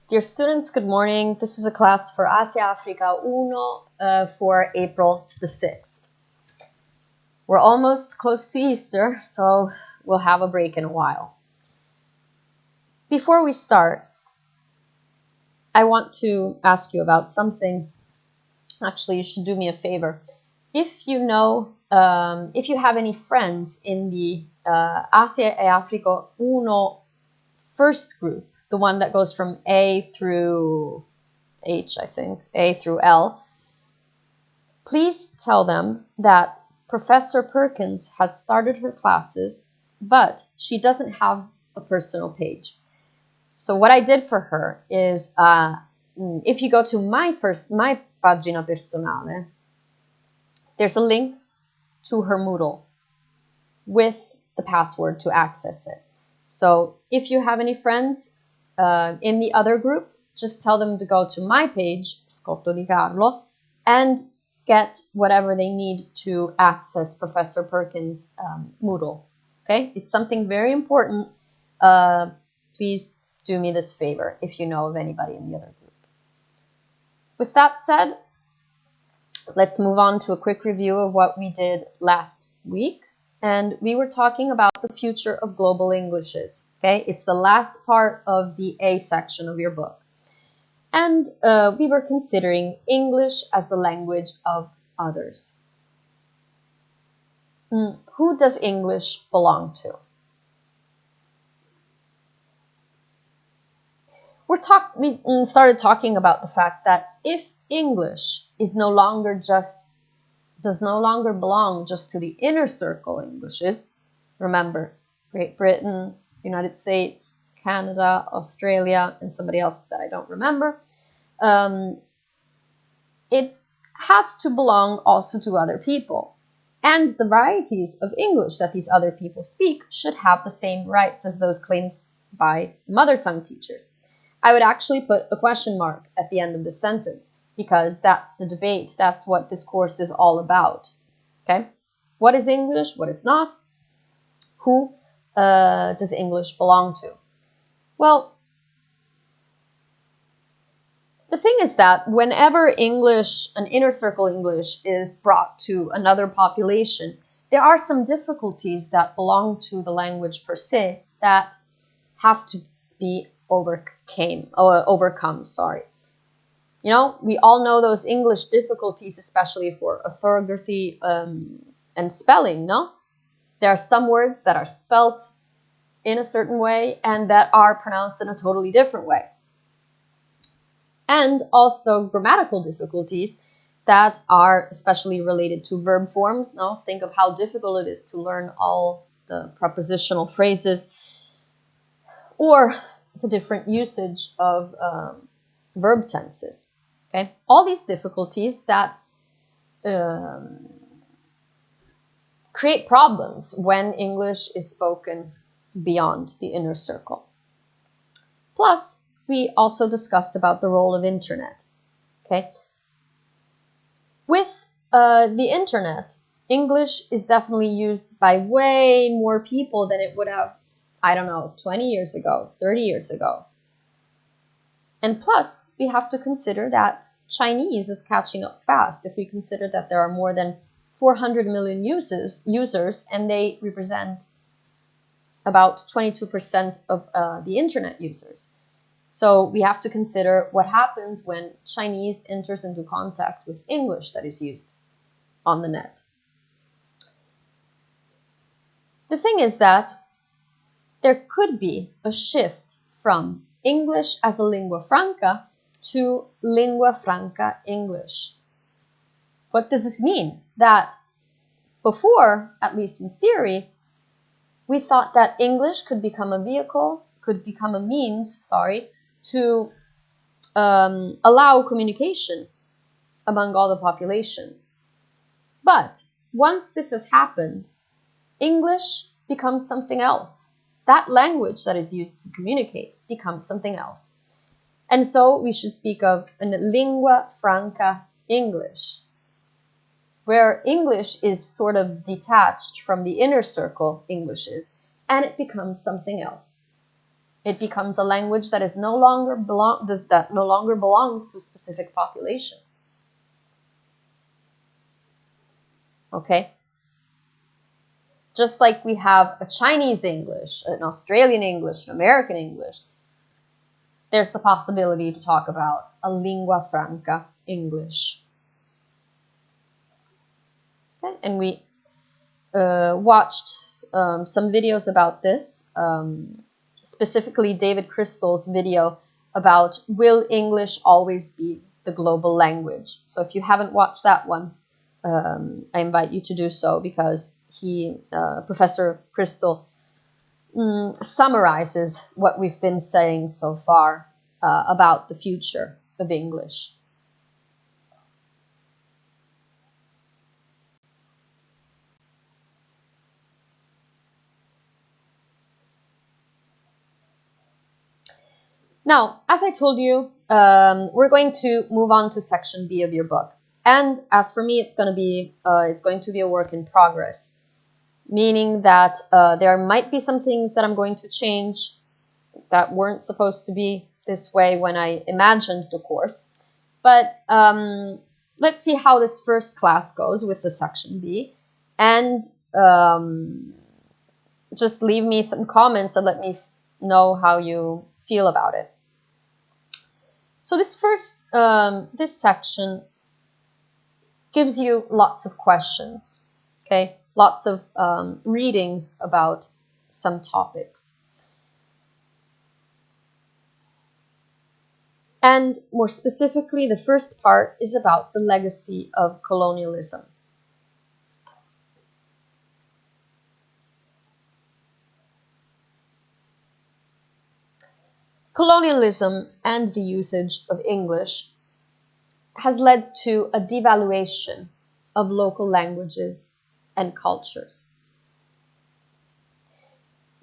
Dear students, good morning. This is a class for Asia Africa 1 for April the 6th. We're almost close to Easter, so we'll have a break in a while. Before we start, I want to ask you about something. Actually, you should do me a favor. If you know, if you have any friends in the Asia e Africa 1 first group, the one that goes from A through H, I think, A through L, please tell them that Professor Perkins has started her classes, but she doesn't have a personal page. So what I did for her is, if you go to my pagina personale, there's a link to her Moodle with the password to access it. So if you have any friends in the other group, just tell them to go to my page, Scotto di Carlo, and get whatever they need to access Professor Perkins' Moodle. Okay, it's something very important. Please do me this favor if you know of anybody in the other group. With that said, let's move on to a quick review of what we did last week. And we were talking about the future of global Englishes. Okay, it's the last part of the A section of your book. And we were considering English as the language of others. Who does English belong to? We started talking about the fact that if English is does no longer belong just to the inner circle Englishes. Remember, Great Britain, United States, Canada, Australia, and somebody else that I don't remember. It has to belong also to other people. And the varieties of English that these other people speak should have the same rights as those claimed by mother tongue teachers. I would actually put a question mark at the end of the sentence, because that's the debate. That's what this course is all about. Okay? What is English? What is not? Who does English belong to? Well, the thing is that whenever English, an inner circle English, is brought to another population, there are some difficulties that belong to the language per se that have to be overcome. You know, we all know those English difficulties, especially for orthography and spelling, no? There are some words that are spelt in a certain way and that are pronounced in a totally different way. And also grammatical difficulties that are especially related to verb forms, no? Think of how difficult it is to learn all the prepositional phrases or the different usage of verb tenses. Okay, all these difficulties that create problems when English is spoken beyond the inner circle. Plus, we also discussed about the role of internet. Okay, with the internet, English is definitely used by way more people than it would have, I don't know, 20 years ago, 30 years ago. And plus, we have to consider that Chinese is catching up fast if we consider that there are more than 400 million users and they represent about 22% of the internet users. So we have to consider what happens when Chinese enters into contact with English that is used on the net. The thing is that there could be a shift from English as a lingua franca to lingua franca English. What does this mean? That before, at least in theory, we thought that English could become a means to allow communication among all the populations. But once this has happened, English becomes something else. That language that is used to communicate becomes something else. And so we should speak of a lingua franca English, where English is sort of detached from the inner circle Englishes, and it becomes something else. It becomes a language that is no longer belongs to a specific population. Okay? Just like we have a Chinese English, an Australian English, an American English, there's the possibility to talk about a lingua franca English. Okay? And we watched some videos about this, specifically David Crystal's video about will English always be the global language. So if you haven't watched that one, I invite you to do so, because Professor Crystal summarizes what we've been saying so far about the future of English. Now, as I told you, we're going to move on to section B of your book. And as for me, it's going to be a work in progress, meaning that there might be some things that I'm going to change that weren't supposed to be this way when I imagined the course. But let's see how this first class goes with the section B. And just leave me some comments and let me know how you feel about it. So this section gives you lots of questions, okay? Lots of readings about some topics. And more specifically, the first part is about the legacy of colonialism. Colonialism and the usage of English has led to a devaluation of local languages and cultures.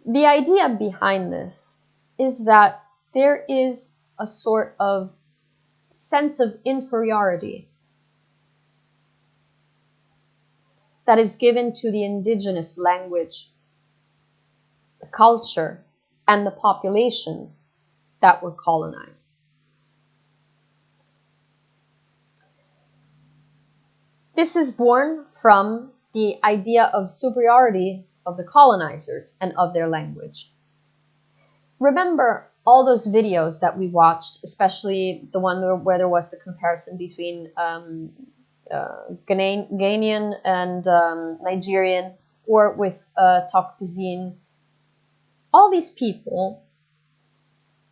The idea behind this is that there is a sort of sense of inferiority that is given to the indigenous language, the culture, and the populations that were colonized. This is born from the idea of superiority of the colonizers and of their language. Remember all those videos that we watched, especially the one where there was the comparison between Ghanaian and Nigerian, or with Tok Pisin. All these people,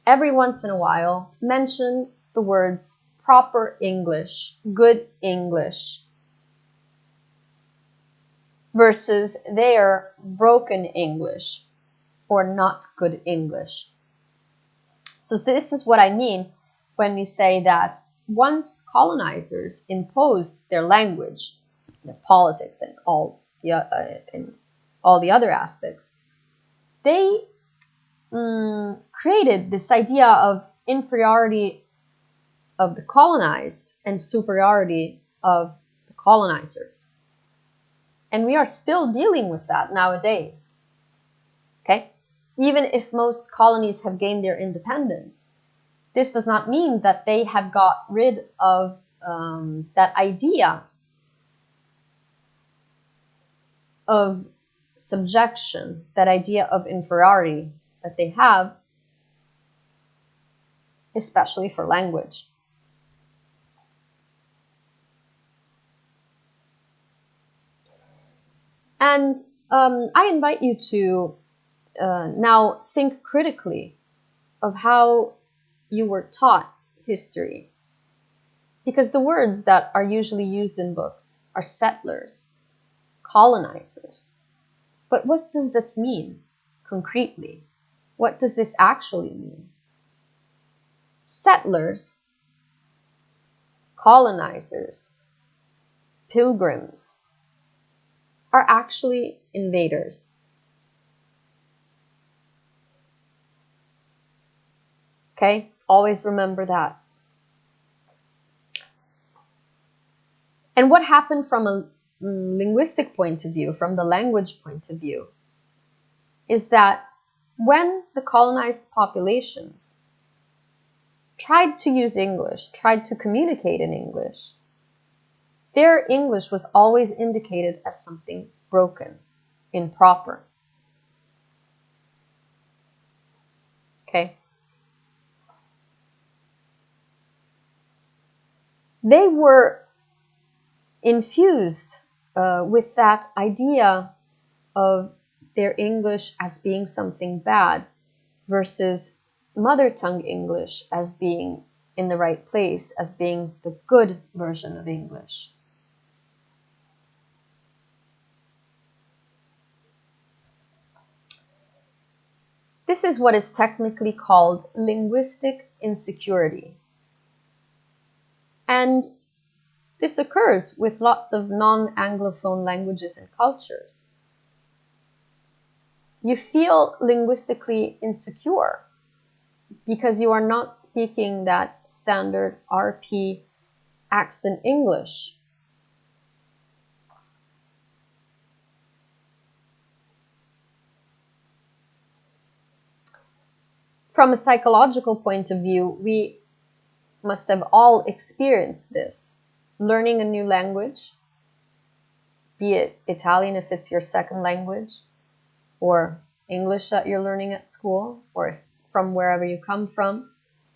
every once in a while, mentioned the words proper English, good English, versus their broken English or not good English. So this is what I mean when we say that once colonizers imposed their language, their politics, and all the other aspects, they created this idea of inferiority of the colonized and superiority of the colonizers. And we are still dealing with that nowadays. Okay? Even if most colonies have gained their independence, this does not mean that they have got rid of that idea of subjection, that idea of inferiority that they have, especially for language. And I invite you to now think critically of how you were taught history. Because the words that are usually used in books are settlers, colonizers. But what does this mean concretely? What does this actually mean? Settlers, colonizers, pilgrims are actually invaders. Okay? Always remember that. And what happened from a linguistic point of view, from the language point of view, is that when the colonized populations tried to use English, tried to communicate in English, their English was always indicated as something broken, improper. Okay? They were infused with that idea of their English as being something bad versus mother tongue English as being in the right place, as being the good version of English. This is what is technically called linguistic insecurity. And this occurs with lots of non-Anglophone languages and cultures. You feel linguistically insecure because you are not speaking that standard RP accent English. From a psychological point of view, we must have all experienced this. Learning a new language, be it Italian if it's your second language, or English that you're learning at school, or from wherever you come from,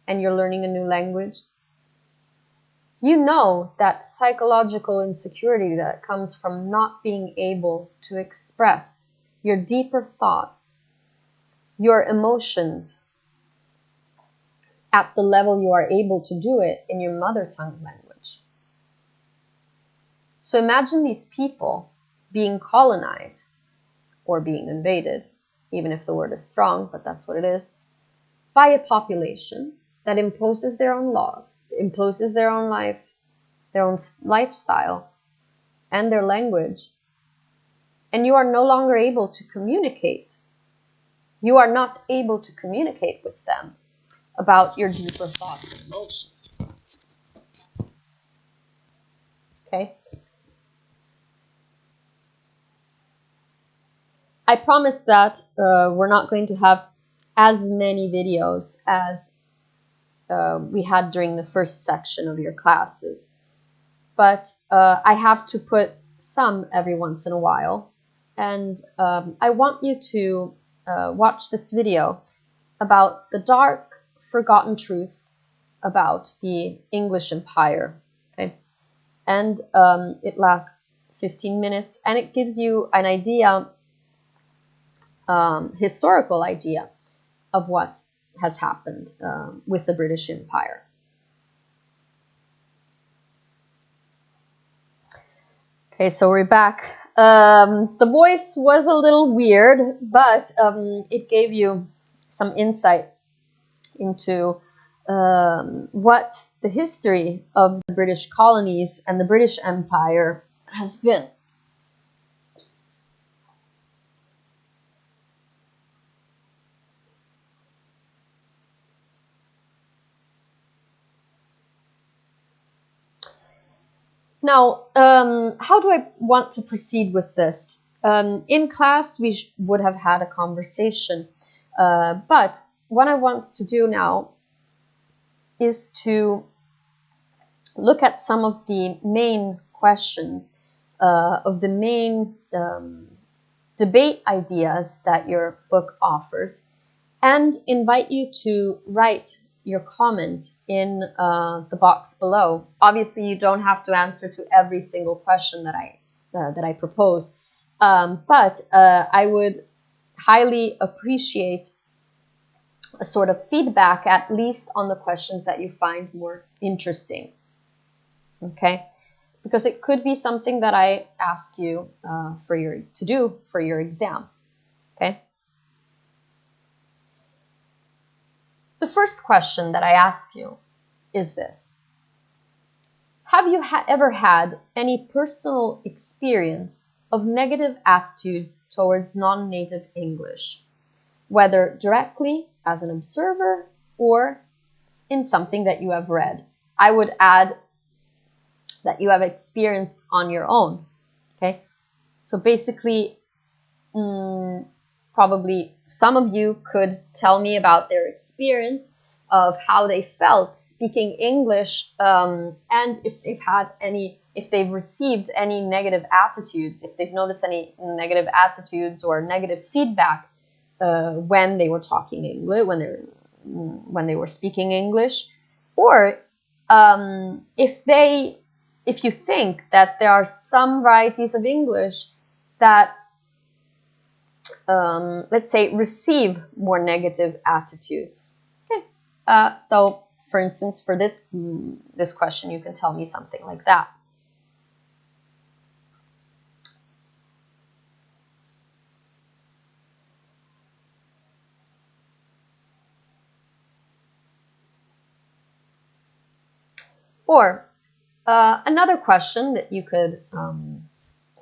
and you're learning a new language. You know that psychological insecurity that comes from not being able to express your deeper thoughts, your emotions, at the level you are able to do it in your mother tongue language. So imagine these people being colonized or being invaded, even if the word is strong, but that's what it is, by a population that imposes their own laws, imposes their own life, their own lifestyle, and their language. And you are no longer able to communicate. You are not able to communicate with them about your deeper thoughts and emotions. Okay? I promise that we're not going to have as many videos as we had during the first section of your classes. But I have to put some every once in a while. And I want you to watch this video about the dark, forgotten truth about the English Empire. Okay? And it lasts 15 minutes, and it gives you an idea, historical idea, of what has happened with the British Empire. Okay, so we're back. The voice was a little weird, but it gave you some insight into what the history of the British colonies and the British Empire has been. Now, how do I want to proceed with this? In class, we would have had a conversation, but what I want to do now is to look at some of the main questions of the main debate ideas that your book offers, and invite you to write your comment in the box below. Obviously, you don't have to answer to every single question that I propose, but I would highly appreciate a sort of feedback, at least on the questions that you find more interesting. Okay, because it could be something that I ask you to do for your exam. Okay. The first question that I ask you is this: have you ever had any personal experience of negative attitudes towards non-native English, whether directly as an observer or in something that you have read? I would add that you have experienced on your own. Okay, so basically, probably some of you could tell me about their experience of how they felt speaking English, and if they've had any, if they've received any negative attitudes, if they've noticed any negative attitudes or negative feedback when they were talking English, when they were speaking English, or if you think that there are some varieties of English that, let's say, receive more negative attitudes. Okay. So, for instance, for this question, you can tell me something like that. Or another question that you could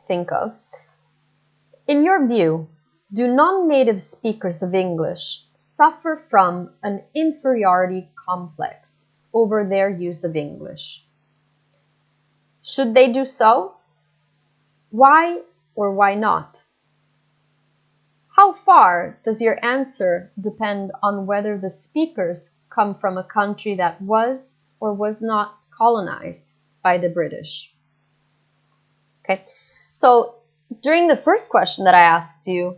think of. In your view, do non-native speakers of English suffer from an inferiority complex over their use of English? Should they do so? Why or why not? How far does your answer depend on whether the speakers come from a country that was or was not colonized by the British? Okay, so during the first question that I asked you,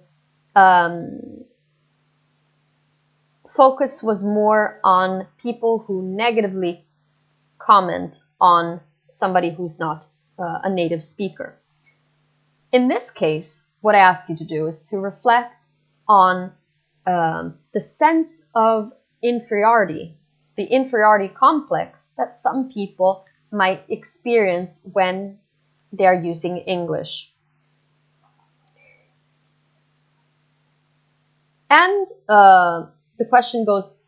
focus was more on people who negatively comment on somebody who's not a native speaker. In this case, what I ask you to do is to reflect on the sense of inferiority, the inferiority complex that some people might experience when they are using English. And the question goes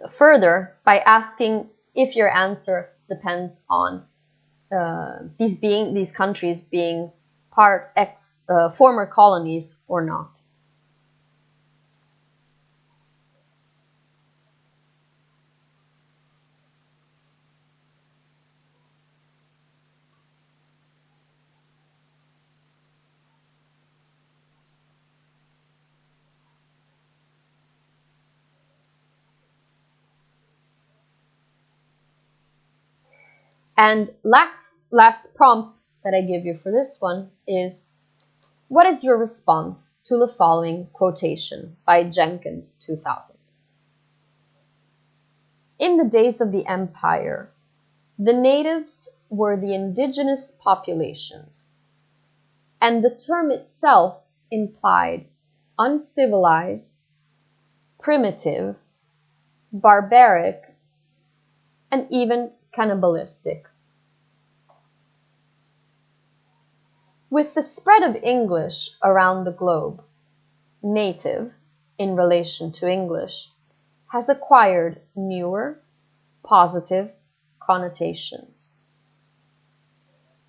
further by asking if your answer depends on these countries being former colonies or not. And last prompt that I give you for this one is, what is your response to the following quotation by Jenkins 2000? In the days of the empire, the natives were the indigenous populations, and the term itself implied uncivilized, primitive, barbaric, and even cannibalistic. With the spread of English around the globe, native, in relation to English, has acquired newer, positive connotations.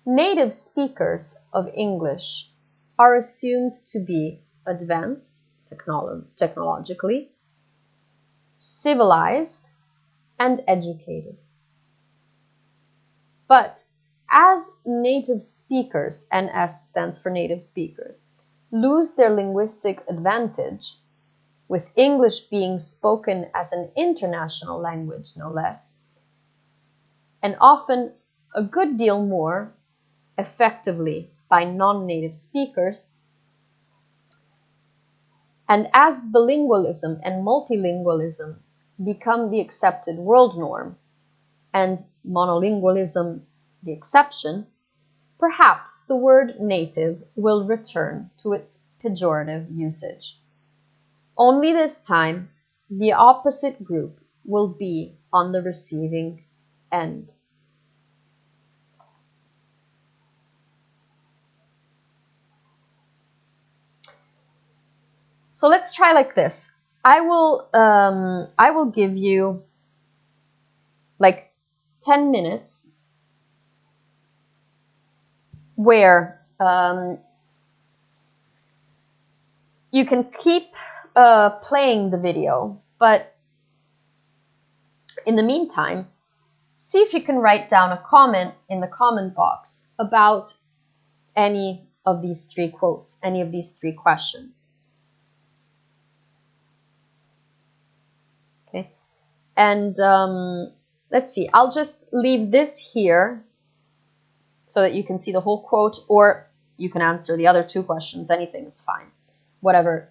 Native speakers of English are assumed to be advanced technologically, civilized, and educated. But as native speakers, and S stands for native speakers, lose their linguistic advantage, with English being spoken as an international language, no less, and often a good deal more effectively by non-native speakers, and as bilingualism and multilingualism become the accepted world norm, and monolingualism the exception, perhaps the word native will return to its pejorative usage. Only this time, the opposite group will be on the receiving end. So let's try like this. I will give you like 10 minutes where you can keep playing the video, but in the meantime, see if you can write down a comment in the comment box about any of these three quotes, any of these three questions. Okay, and let's see, I'll just leave this here so that you can see the whole quote, or you can answer the other two questions. Anything is fine, whatever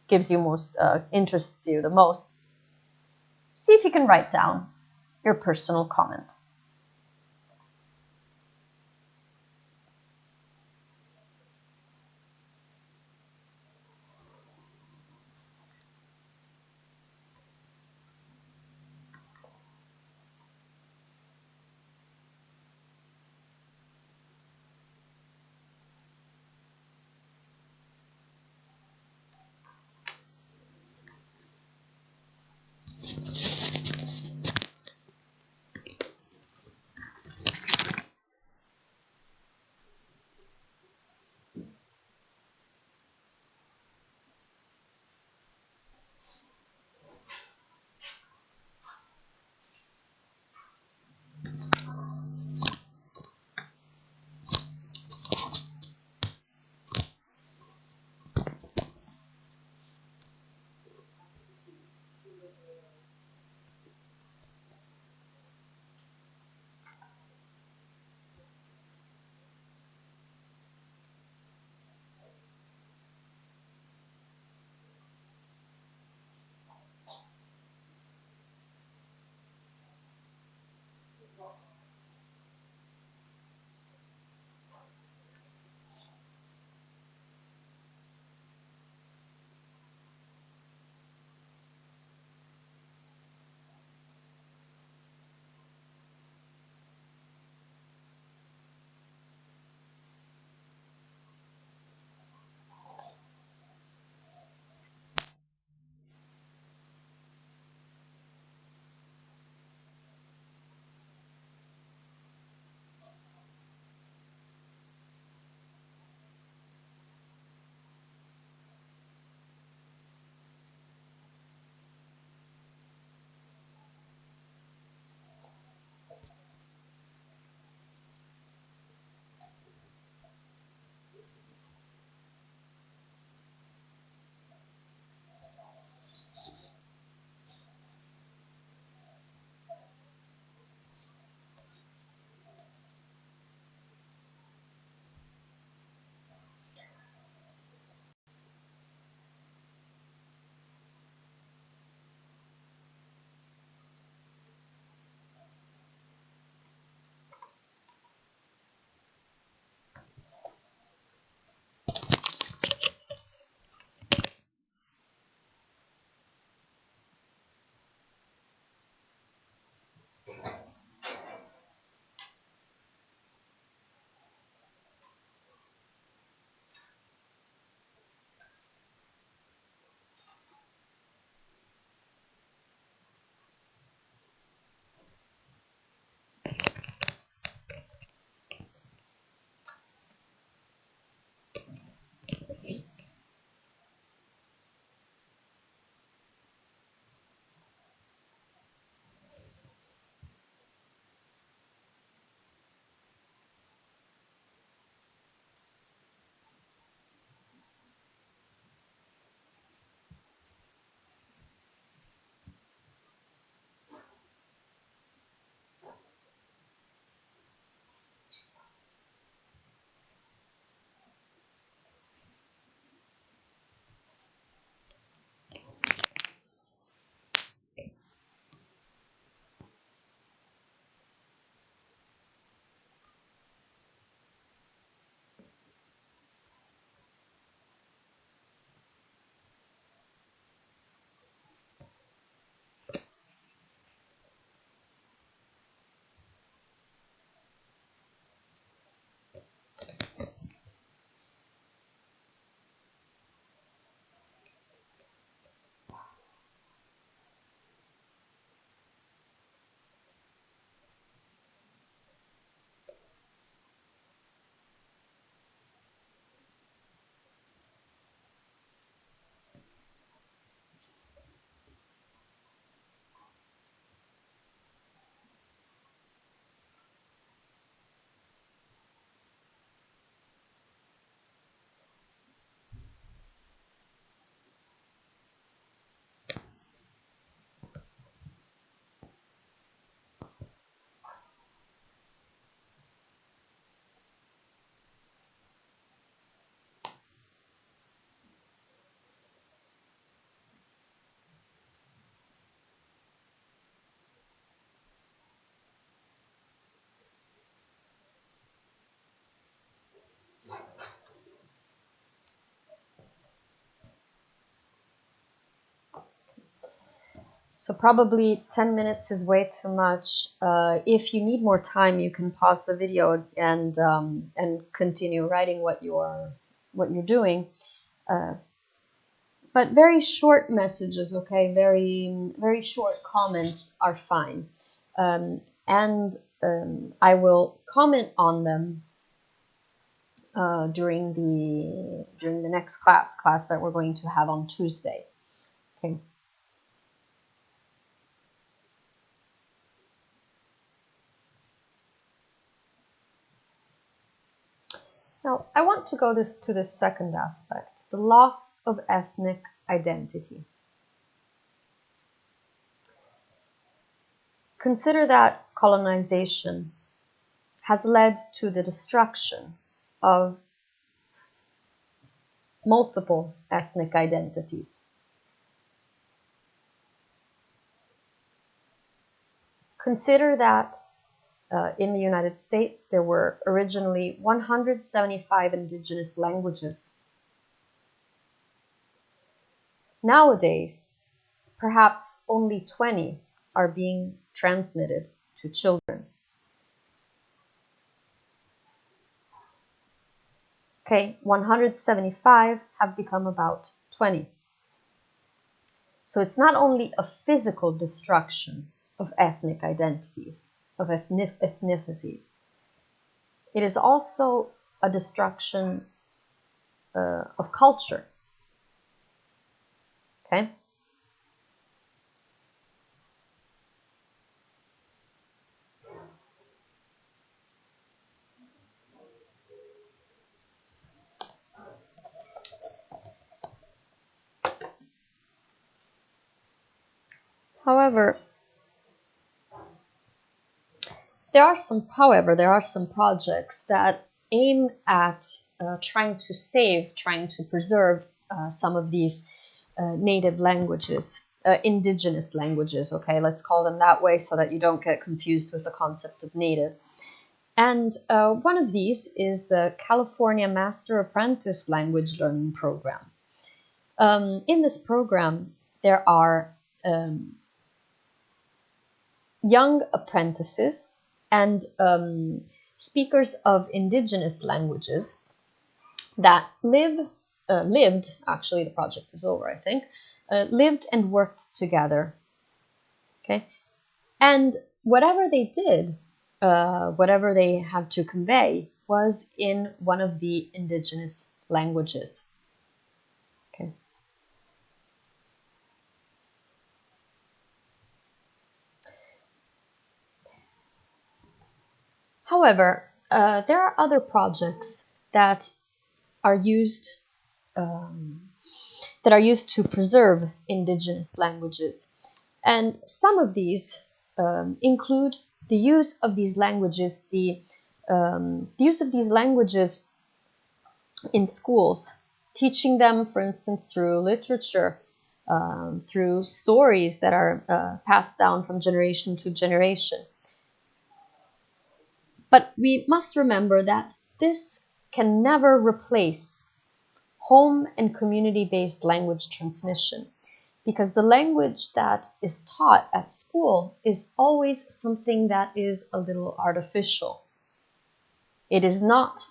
gives you most, interests you the most. See if you can write down your personal comment. So probably 10 minutes is way too much. If you need more time, you can pause the video and continue writing what you're doing. But very short messages, okay? Very short comments are fine. I will comment on them during the next class that we're going to have on Tuesday. Okay. Now, I want to go to this second aspect, the loss of ethnic identity. Consider that colonization has led to the destruction of multiple ethnic identities. Consider that in the United States, there were originally 175 indigenous languages. Nowadays, perhaps only 20 are being transmitted to children. Okay, 175 have become about 20. So it's not only a physical destruction of ethnic identities, of ethnicities. It is also a destruction of culture. Okay? However, there are some projects that aim at trying to preserve some of these native languages, indigenous languages, okay? Let's call them that way so that you don't get confused with the concept of native. And one of these is the California Master Apprentice Language Learning Program. In this program, there are young apprentices and speakers of indigenous languages that lived, actually the project is over, I think, lived and worked together, okay? And whatever they did, whatever they had to convey was in one of the indigenous languages, okay? However, there are other projects that are used to preserve indigenous languages, and some of these include the use of these languages, the use of these languages in schools, teaching them, for instance, through literature, through stories that are passed down from generation to generation. But we must remember that this can never replace home and community-based language transmission, because the language that is taught at school is always something that is a little artificial. It is not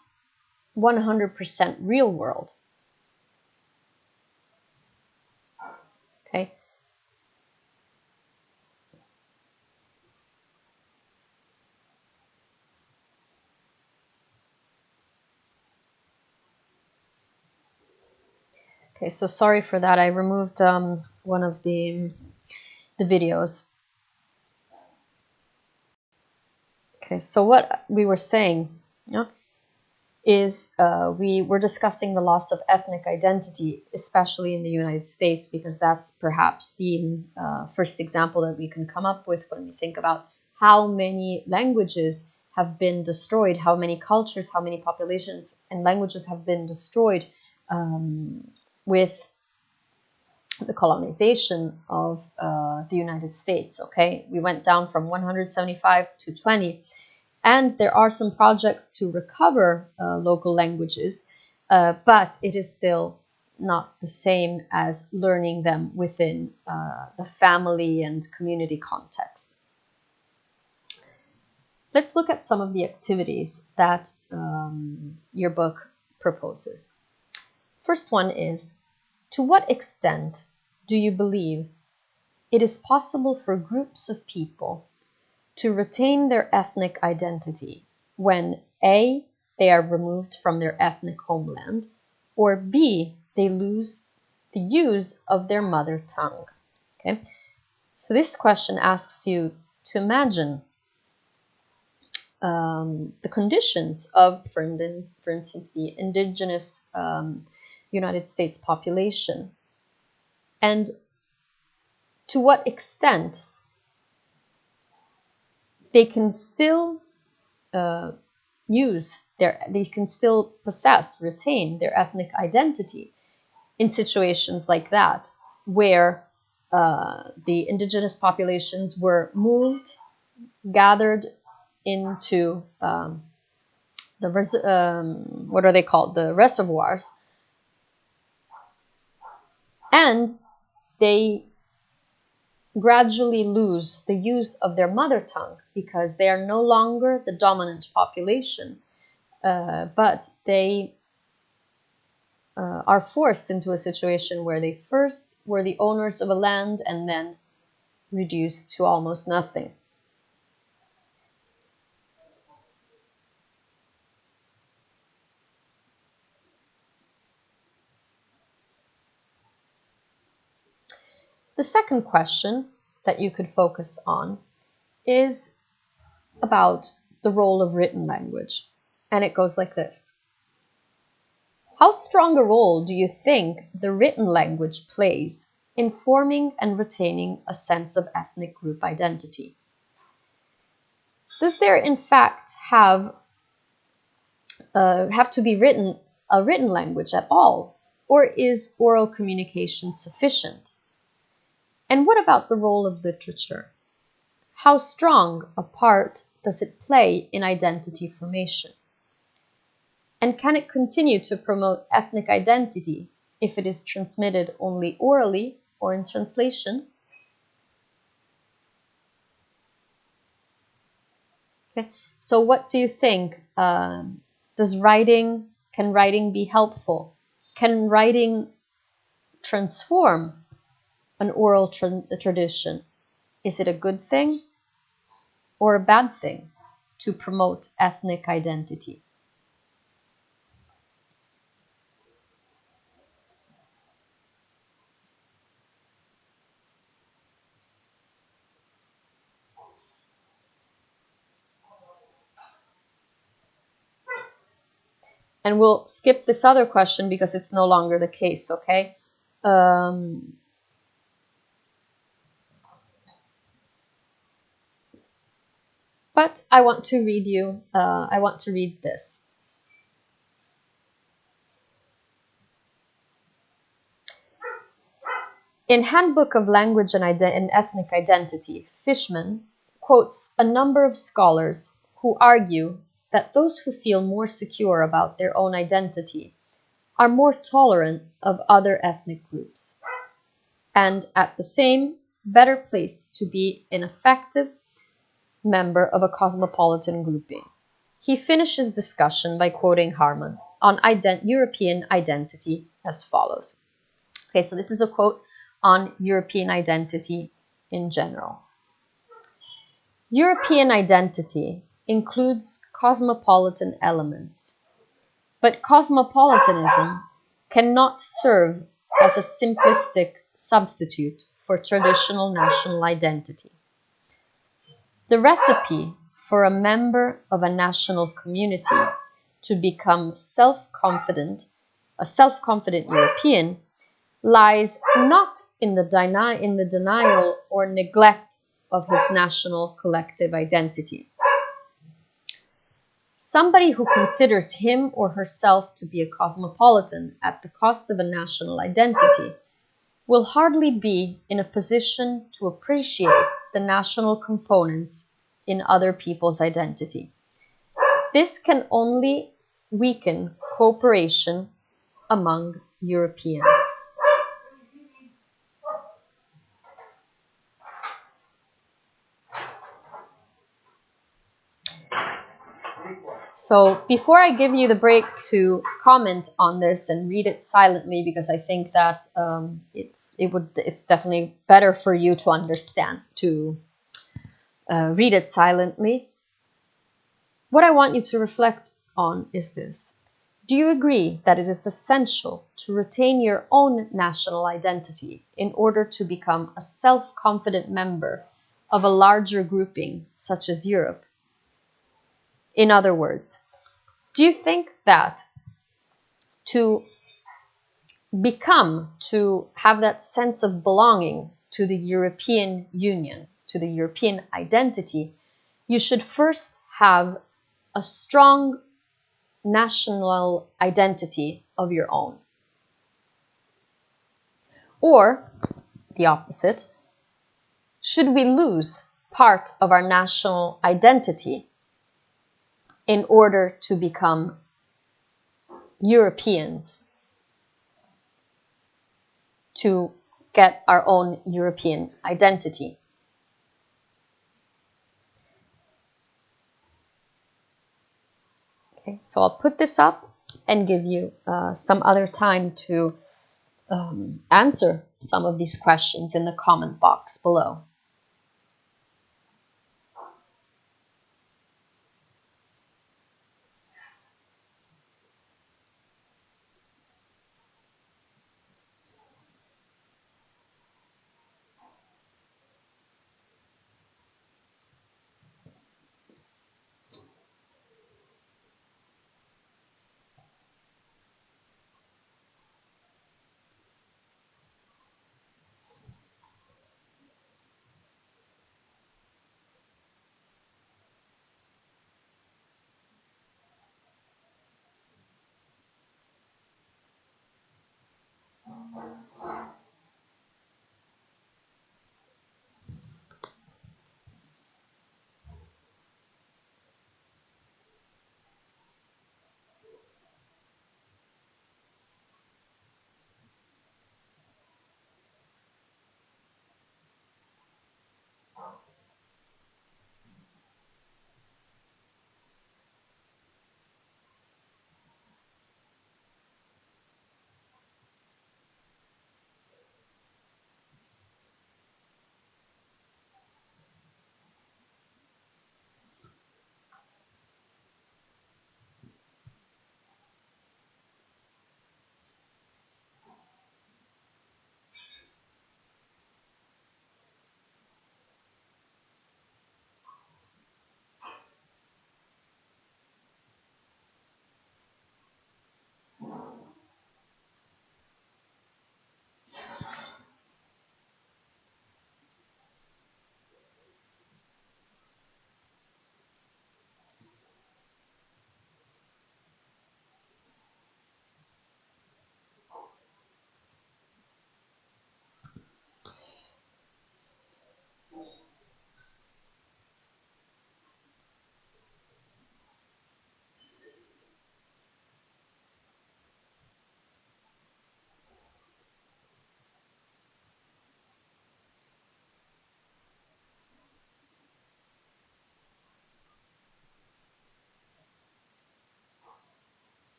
100% real world. Okay? Okay, so sorry for that. I removed one of the videos. Okay, so what we were saying, is we were discussing the loss of ethnic identity, especially in the United States, because that's perhaps the first example that we can come up with when we think about how many languages have been destroyed, how many cultures, how many populations and languages have been destroyed with the colonization of the United States, okay? We went down from 175 to 20. And there are some projects to recover local languages, but it is still not the same as learning them within the family and community context. Let's look at some of the activities that your book proposes. First one is, to what extent do you believe it is possible for groups of people to retain their ethnic identity when A, they are removed from their ethnic homeland, or B, they lose the use of their mother tongue? Okay, so this question asks you to imagine the conditions of, for instance, the indigenous United States population, and to what extent they can still they can still retain their ethnic identity in situations like that, where the indigenous populations were moved, gathered into what are they called? The reservoirs, and they gradually lose the use of their mother tongue because they are no longer the dominant population, but they are forced into a situation where they first were the owners of a land and then reduced to almost nothing. The second question that you could focus on is about the role of written language. And it goes like this. How strong a role do you think the written language plays in forming and retaining a sense of ethnic group identity? Does there in fact have to be a written language at all, or is oral communication sufficient? And what about the role of literature? How strong a part does it play in identity formation? And can it continue to promote ethnic identity if it is transmitted only orally or in translation? Okay. So what do you think? Can writing be helpful? Can writing transform an oral tradition? Is it a good thing or a bad thing to promote ethnic identity? And we'll skip this other question because it's no longer the case, okay? But I want to read this. In Handbook of Language and Ethnic Identity, Fishman quotes a number of scholars who argue that those who feel more secure about their own identity are more tolerant of other ethnic groups, and at the same, better placed to be an effective member of a cosmopolitan grouping. He finishes discussion by quoting Harman on European identity as follows. Okay, so this is a quote on European identity in general. European identity includes cosmopolitan elements, but cosmopolitanism cannot serve as a simplistic substitute for traditional national identity. The recipe for a member of a national community to become a self-confident European lies not in the denial or neglect of his national collective identity. Somebody who considers him or herself to be a cosmopolitan at the cost of a national identity will hardly be in a position to appreciate the national components in other people's identity. This can only weaken cooperation among Europeans. So before I give you the break to comment on this and read it silently, because I think that it's definitely better for you to understand, to read it silently. What I want you to reflect on is this. Do you agree that it is essential to retain your own national identity in order to become a self-confident member of a larger grouping such as Europe? In other words, do you think that to have that sense of belonging to the European Union, to the European identity, you should first have a strong national identity of your own? Or, the opposite, should we lose part of our national identity in order to become Europeans, to get our own European identity? Okay, so I'll put this up and give you some other time to answer some of these questions in the comment box below.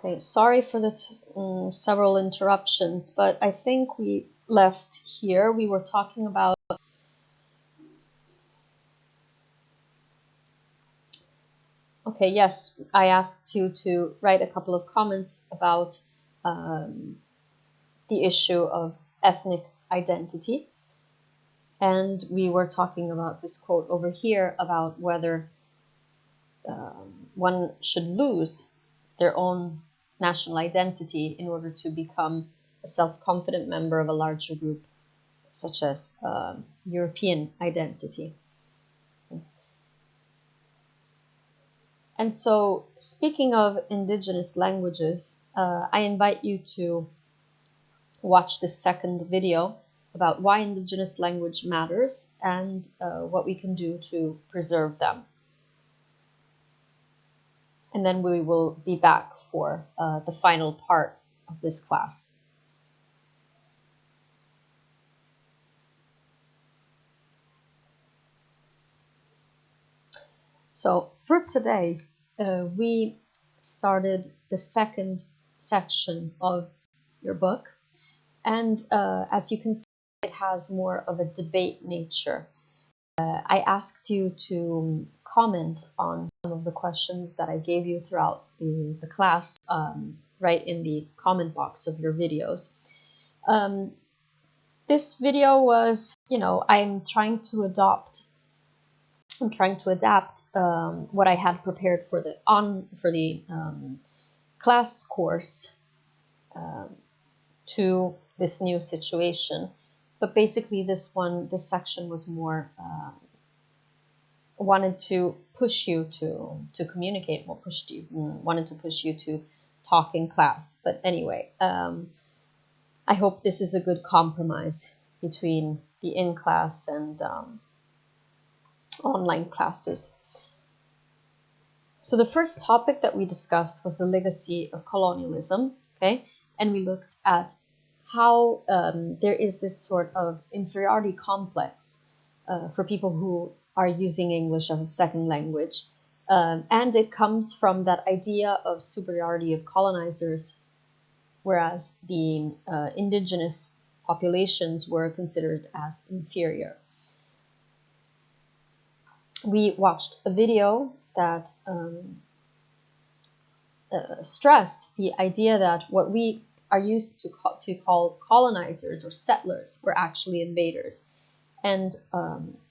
Okay, sorry for the several interruptions, but I think we left here. We were talking about okay, yes, I asked you to write a couple of comments about the issue of ethnic identity. And we were talking about this quote over here about whether one should lose their own national identity in order to become a self-confident member of a larger group, such as European identity. And so, speaking of indigenous languages, I invite you to watch this second video about why indigenous language matters and what we can do to preserve them. And then we will be back for the final part of this class. So for today, we started the second section of your book. And as you can see, it has more of a debate nature. I asked you to comment on some of the questions that I gave you throughout the class, right in the comment box of your videos. This video was, I'm trying to adapt what I had prepared for the class course to this new situation. But basically this section was more wanted to push you to communicate, wanted to push you to talk in class. But anyway, I hope this is a good compromise between the in-class and online classes. So the first topic that we discussed was the legacy of colonialism, okay? And we looked at how there is this sort of inferiority complex for people who are using English as a second language. And it comes from that idea of superiority of colonizers, whereas the indigenous populations were considered as inferior. We watched a video that stressed the idea that what we are used to call colonizers or settlers were actually invaders, and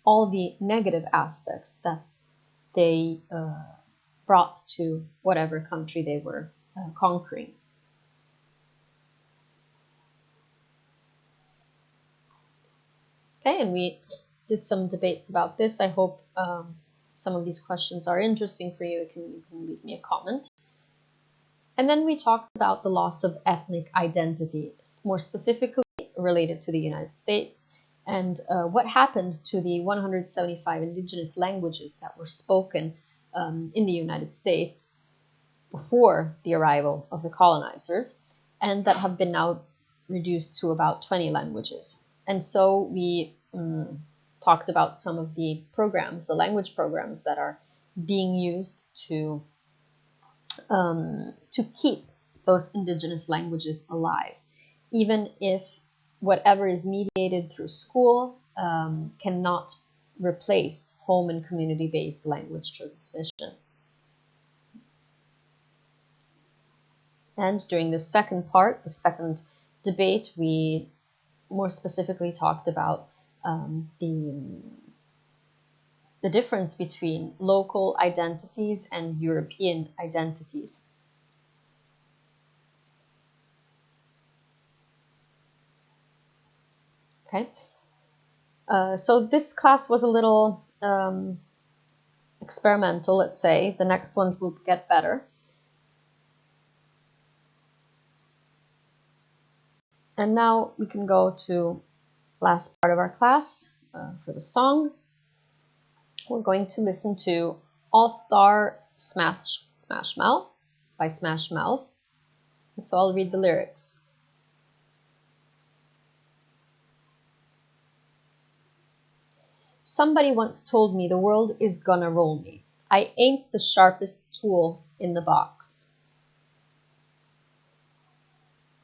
all the negative aspects that they brought to whatever country they were conquering. Okay, and we did some debates about this. I hope some of these questions are interesting for you. You can leave me a comment. And then we talked about the loss of ethnic identity, more specifically related to the United States, and what happened to the 175 indigenous languages that were spoken in the United States before the arrival of the colonizers, and that have been now reduced to about 20 languages. And so we talked about some of the programs, the language programs that are being used to keep those indigenous languages alive, even if whatever is mediated through school cannot replace home and community-based language transmission. And during the second part, the second debate, we more specifically talked about the difference between local identities and European identities. Okay, so this class was a little experimental, let's say. The next ones will get better. And now we can go to last part of our class for the song. We're going to listen to All Star Smash Mouth by Smash Mouth. And so I'll read the lyrics. Somebody once told me the world is gonna roll me. I ain't the sharpest tool in the box.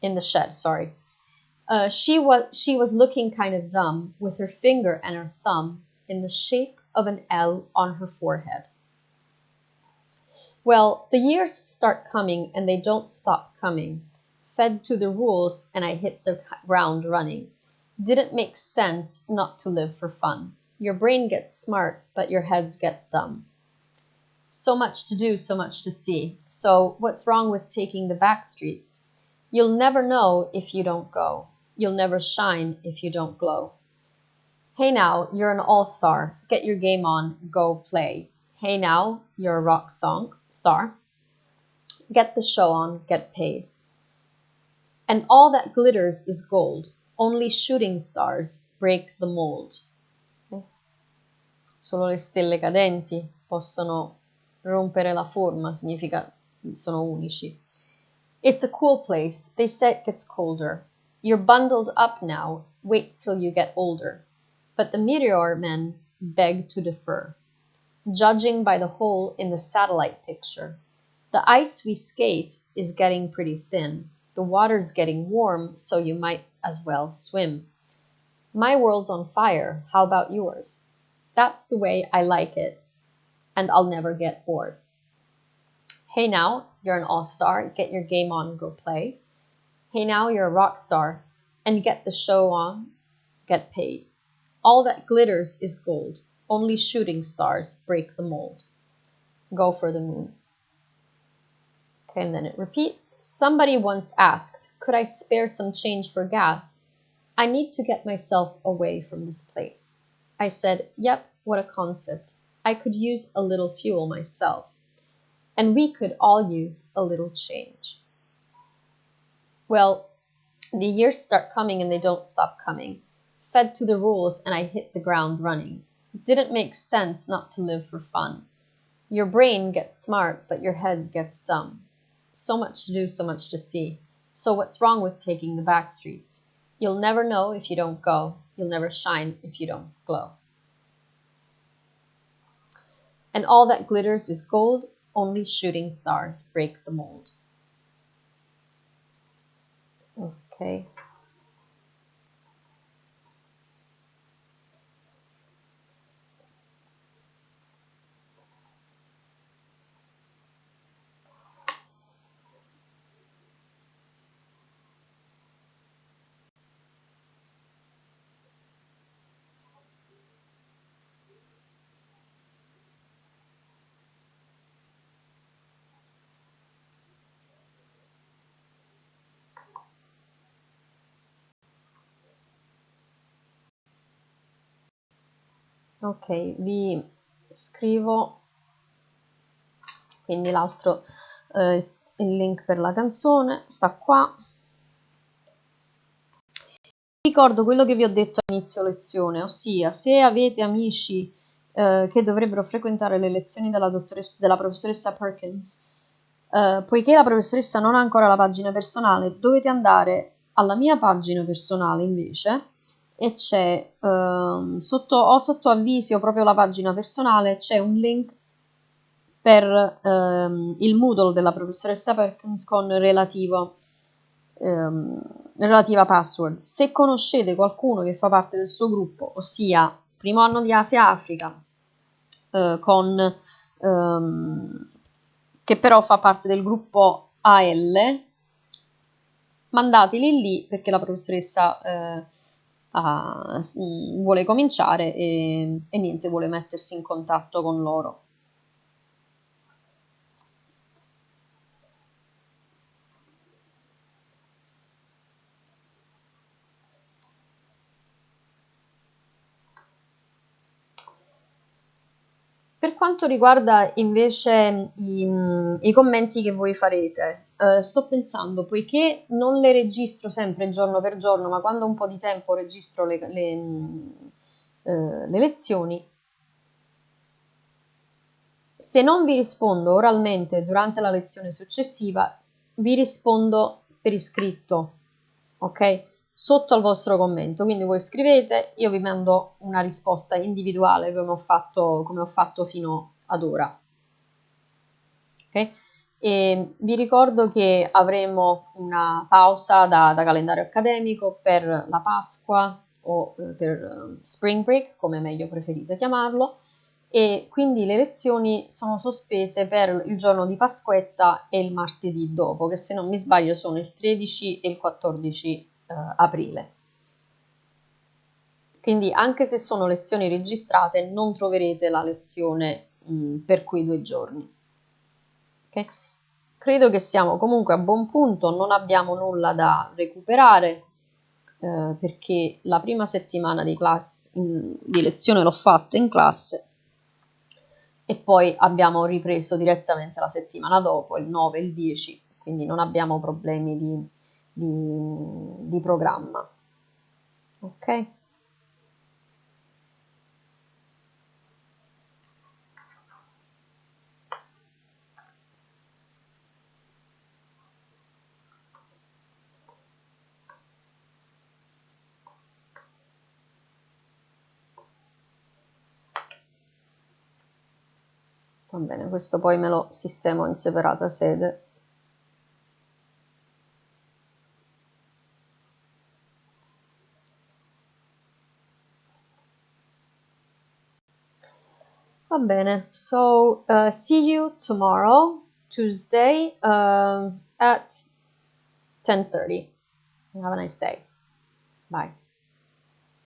In the shed, sorry. She was looking kind of dumb with her finger and her thumb in the shape of an L on her forehead. Well, the years start coming and they don't stop coming. Fed to the rules and I hit the ground running. Didn't make sense not to live for fun. Your brain gets smart, but your heads get dumb. So much to do, so much to see. So what's wrong with taking the back streets? You'll never know if you don't go. You'll never shine if you don't glow. Hey now, you're an all-star. Get your game on, go play. Hey now, you're a rock song. star. Get the show on, get paid. And all that glitters is gold. Only shooting stars break the mold. Okay? Solo le stelle cadenti possono rompere la forma, significa sono unici. It's a cool place. They say it gets colder. You're bundled up now. Wait till you get older. But the meteor men beg to defer. Judging by the hole in the satellite picture, the ice we skate is getting pretty thin. The water's getting warm, so you might as well swim. My world's on fire. How about yours? That's the way I like it, and I'll never get bored. Hey now, you're an all-star. Get your game on, go play. Hey now, you're a rock star, and get the show on, get paid. All that glitters is gold. Only shooting stars break the mold. Go for the moon. Okay, and then it repeats. Somebody once asked, could I spare some change for gas? I need to get myself away from this place. I said, yep, what a concept. I could use a little fuel myself. And we could all use a little change. Well, the years start coming and they don't stop coming. Fed to the rules and I hit the ground running. Didn't make sense not to live for fun. Your brain gets smart, but your head gets dumb. So much to do, so much to see. So what's wrong with taking the back streets? You'll never know if you don't go. You'll never shine if you don't glow. And all that glitters is gold. Only shooting stars break the mold. Okay. Ok, vi scrivo quindi l'altro, il link per la canzone sta qua. Ricordo quello che vi ho detto all'inizio lezione, ossia se avete amici che dovrebbero frequentare le lezioni della professoressa Perkins, poiché la professoressa non ha ancora la pagina personale, dovete andare alla mia pagina personale invece, e c'è sotto avvisi o proprio la pagina personale c'è un link per il Moodle della professoressa Perkins con relativa password. Se conoscete qualcuno che fa parte del suo gruppo, ossia primo anno di Asia-Africa, che però fa parte del gruppo AL, mandateli lì perché la professoressa vuole cominciare e niente, vuole mettersi in contatto con loro. Per quanto riguarda invece i commenti che voi farete, sto pensando, poiché non le registro sempre giorno per giorno, ma quando ho un po' di tempo registro le lezioni, se non vi rispondo oralmente durante la lezione successiva, vi rispondo per iscritto, ok? Sotto al vostro commento, quindi voi scrivete, io vi mando una risposta individuale come ho fatto fino ad ora. Okay? E vi ricordo che avremo una pausa da calendario accademico per la Pasqua o per Spring Break, come meglio preferite chiamarlo, e quindi le lezioni sono sospese per il giorno di Pasquetta e il martedì dopo, che se non mi sbaglio sono il 13 e il 14 aprile. Quindi anche se sono lezioni registrate non troverete la lezione per quei 2 giorni. Okay? Credo che siamo comunque a buon punto, non abbiamo nulla da recuperare perché la prima settimana di lezione l'ho fatta in classe e poi abbiamo ripreso direttamente la settimana dopo, il 9 e il 10, quindi non abbiamo problemi di programma. Ok? Va bene, questo poi me lo sistemo in separata sede. Va bene, so see you tomorrow, Tuesday, at 10:30. Have a nice day. Bye.